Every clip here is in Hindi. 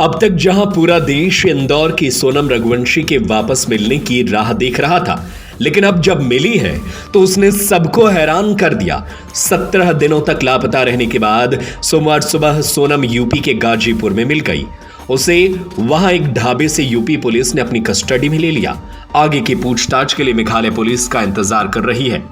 अब तक जहां पूरा देश इंदौर की सोनम रघुवंशी के वापस मिलने की राह देख रहा था, लेकिन अब जब मिली है तो उसने सबको हैरान कर दिया। 17 दिनों तक लापता रहने के बाद सोमवार सुबह सोनम यूपी के गाजीपुर में मिल गई। उसे वहां एक ढाबे से यूपी पुलिस ने अपनी कस्टडी में ले लिया। आगे की पूछताछ के लिए मेघालय पुलिस का इंतजार कर रही है।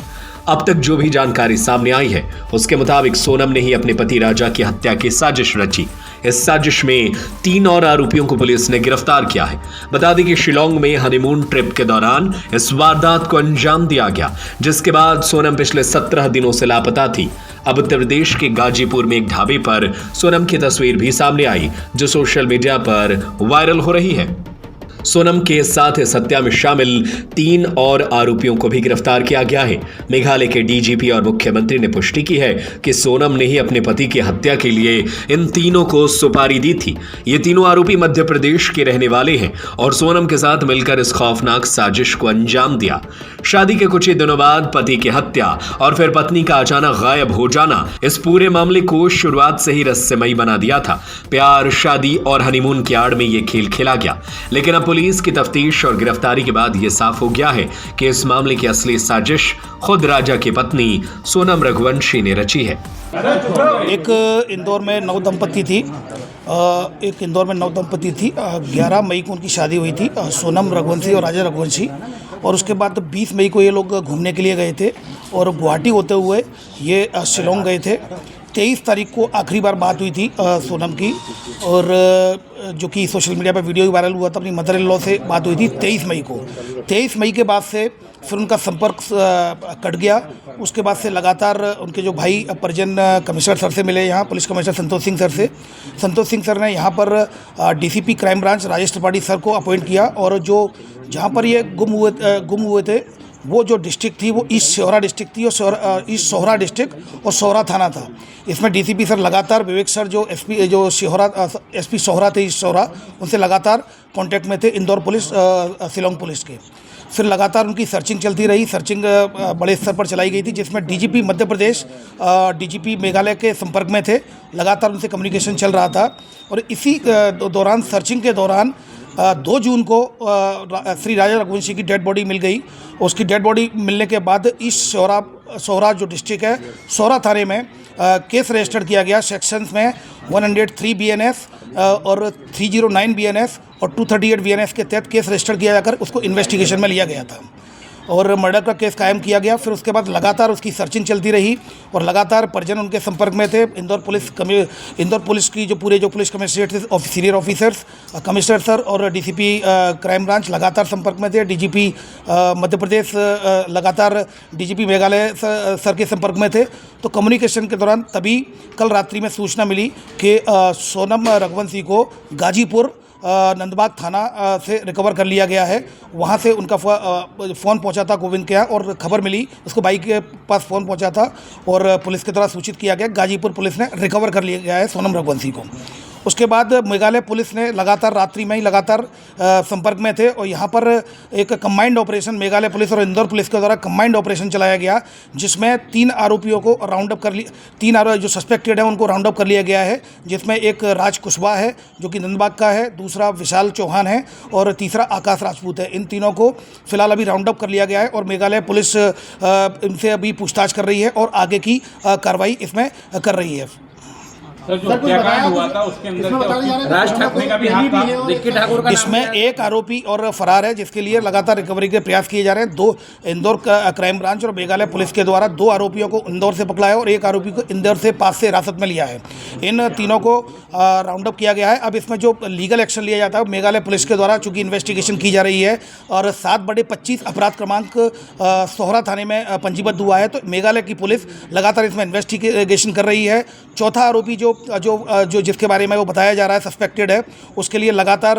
अब तक जो भी जानकारी सामने आई है उसके मुताबिक सोनम ने ही अपने पति राजा की हत्या की साजिश रची। इस साजिश में 3 और आरोपियों को पुलिस ने गिरफ्तार किया है। बता दें कि शिलोंग में हनीमून ट्रिप के दौरान इस वारदात को अंजाम दिया गया, जिसके बाद सोनम पिछले 17 दिनों से लापता थी। अब उत्तर प्रदेश के गाजीपुर में एक ढाबे पर सोनम की तस्वीर भी सामने आई, जो सोशल मीडिया पर वायरल हो रही है। सोनम के साथ इस हत्या में शामिल 3 और आरोपियों को भी गिरफ्तार किया गया है। मेघालय के डीजीपी और मुख्यमंत्री ने पुष्टि की है कि सोनम ने ही अपने पति की हत्या के लिए इन तीनों को सुपारी दी थी। ये तीनों आरोपी मध्य प्रदेश के रहने वाले हैं और सोनम के साथ मिलकर इस खौफनाक साजिश को अंजाम दिया। शादी के कुछ ही दिनों बाद पति की हत्या और फिर पत्नी का अचानक गायब हो जाना इस पूरे मामले को शुरुआत से ही रहस्यमयी बना दिया था। प्यार, शादी और हनीमून की आड़ में ये खेल खेला गया, लेकिन अब पुलिस की तफ्तीश और गिरफ्तारी के बाद यह साफ हो गया है कि इस मामले की असली साजिश खुद राजा की पत्नी सोनम रघुवंशी ने रची है। एक इंदौर में नव दंपति थी। 11 मई को उनकी शादी हुई थी, सोनम रघुवंशी और राजा रघुवंशी। और उसके बाद 20 मई को ये लोग घूमने के लिए गए थे और गुवाहाटी होते हुए ये शिलोंग गए थे। 23 तारीख को आखिरी बार बात हुई थी सोनम की, और जो कि सोशल मीडिया पर वीडियो भी वायरल हुआ था। अपनी मदर इन लॉ से बात हुई थी 23 मई को। 23 मई के बाद से फिर उनका संपर्क कट गया। उसके बाद से लगातार उनके जो भाई परिजन कमिश्नर सर से मिले, यहाँ police commissioner Santosh Singh sir से। संतोष सिंह सर ने यहाँ पर DCP crime branch Rajesh Tripathi sir को अपॉइंट किया, और जो जहाँ पर ये गुम हुए थे वो जो डिस्ट्रिक्ट थी वो ईस्ट सोहरा डिस्ट्रिक्ट थी, और ईस्ट सोहरा डिस्ट्रिक्ट और सोहरा थाना था। इसमें डीसीपी सर लगातार विवेक सर जो एसपी सोहरा थे, ईस्ट सोहरा, उनसे लगातार कांटेक्ट में थे, इंदौर पुलिस शिलोंग पुलिस के। फिर लगातार उनकी सर्चिंग चलती रही। सर्चिंग बड़े स्तर पर चलाई गई थी, जिसमें डीजीपी मध्य प्रदेश, डीजीपी मेघालय के संपर्क में थे। लगातार उनसे कम्युनिकेशन चल रहा था, और इसी दौरान सर्चिंग के दौरान 2 जून को श्री राजा रघुवंशी की डेड बॉडी मिल गई। उसकी डेड बॉडी मिलने के बाद ईस्ट सोहरा जो डिस्ट्रिक्ट है, सोहरा थाने में केस रजिस्टर किया गया। सेक्शंस में 103 BNS और 309 BNS और 238 BNS के तहत केस रजिस्टर किया जाकर उसको इन्वेस्टिगेशन में लिया गया था और मर्डर का केस कायम किया गया। फिर उसके बाद लगातार उसकी सर्चिंग चलती रही और लगातार परिजन उनके संपर्क में थे। इंदौर पुलिस की जो पुलिस कमिश्नरेट थे, सीनियर ऑफिसर्स, कमिश्नर सर और डीसीपी क्राइम ब्रांच लगातार संपर्क में थे। डीजीपी मध्य प्रदेश लगातार डीजीपी मेघालय सर के संपर्क में थे। तो कम्युनिकेशन के दौरान तभी कल रात्रि में सूचना मिली कि सोनम रघुवंशी को गाजीपुर नंदबाग थाना से रिकवर कर लिया गया है। वहाँ से उनका फ़ोन पहुँचा था गोविंद के यहाँ, और खबर मिली, उसको बाइक के पास फ़ोन पहुँचा था और पुलिस के द्वारा सूचित किया गया। गाजीपुर पुलिस ने रिकवर कर लिया गया है सोनम रघुवंशी को। उसके बाद मेघालय पुलिस ने लगातार रात्रि में ही लगातार संपर्क में थे, और यहाँ पर एक कंबाइंड ऑपरेशन मेघालय पुलिस और इंदौर पुलिस के द्वारा कंबाइंड ऑपरेशन चलाया गया, जिसमें 3 आरोपियों को राउंड अप कर लिया। 3 आरोपी जो सस्पेक्टेड हैं उनको राउंड अप कर लिया गया है, जिसमें एक राज कुशवाहा है जो कि नंदबाग का है, दूसरा विशाल चौहान है और तीसरा आकाश राजपूत है। इन तीनों को फिलहाल अभी राउंड अप कर लिया गया है और मेघालय पुलिस इनसे अभी पूछताछ कर रही है और आगे की कार्रवाई इसमें कर रही है। हुआ था उसके अंदर राज ठाकरे का भी हाथ था, रिक्की ठाकुर का इसमें एक आरोपी और फरार है, जिसके लिए लगातार रिकवरी के प्रयास किए जा रहे हैं। 2 इंदौर क्राइम ब्रांच और मेघालय पुलिस के द्वारा 2 आरोपियों को इंदौर से पकड़ा है और एक आरोपी को इंदौर से पास से हिरासत में लिया है। इन तीनों को राउंड अप किया गया है। अब इसमें जो लीगल एक्शन लिया जाता है मेघालय पुलिस के द्वारा, चूंकि इन्वेस्टिगेशन की जा रही है और 7/25 अपराध क्रमांक सोहरा थाने में पंजीबद्ध हुआ है, तो मेघालय की पुलिस लगातार इसमें इन्वेस्टिगेशन कर रही है। चौथा आरोपी जो जिसके बारे में वो बताया जा रहा है सस्पेक्टेड है, उसके लिए लगातार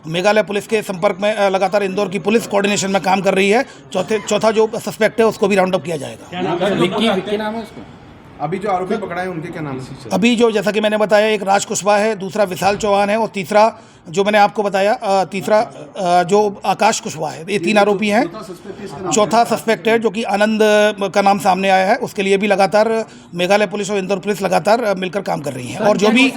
मेघालय पुलिस के संपर्क में लगातार इंदौर की पुलिस कोऑर्डिनेशन में काम कर रही है। चौथा जो सस्पेक्ट है उसको भी राउंड अप किया जाएगा। विक्की नाम है उसका। अभी जो आरोपी पकड़ा है उनके क्या नाम है? अभी जो जैसा कि मैंने बताया, एक राज कुशवाहा है, दूसरा विशाल चौहान है और तीसरा जो मैंने आपको बताया तीसरा जो आकाश कुशवाहा है। ये 3 आरोपी हैं। चौथा सस्पेक्ट है जो कि आनंद का नाम सामने आया है, उसके लिए भी लगातार मेघालय पुलिस और इंदौर पुलिस लगातार मिलकर काम कर रही है। और जो भी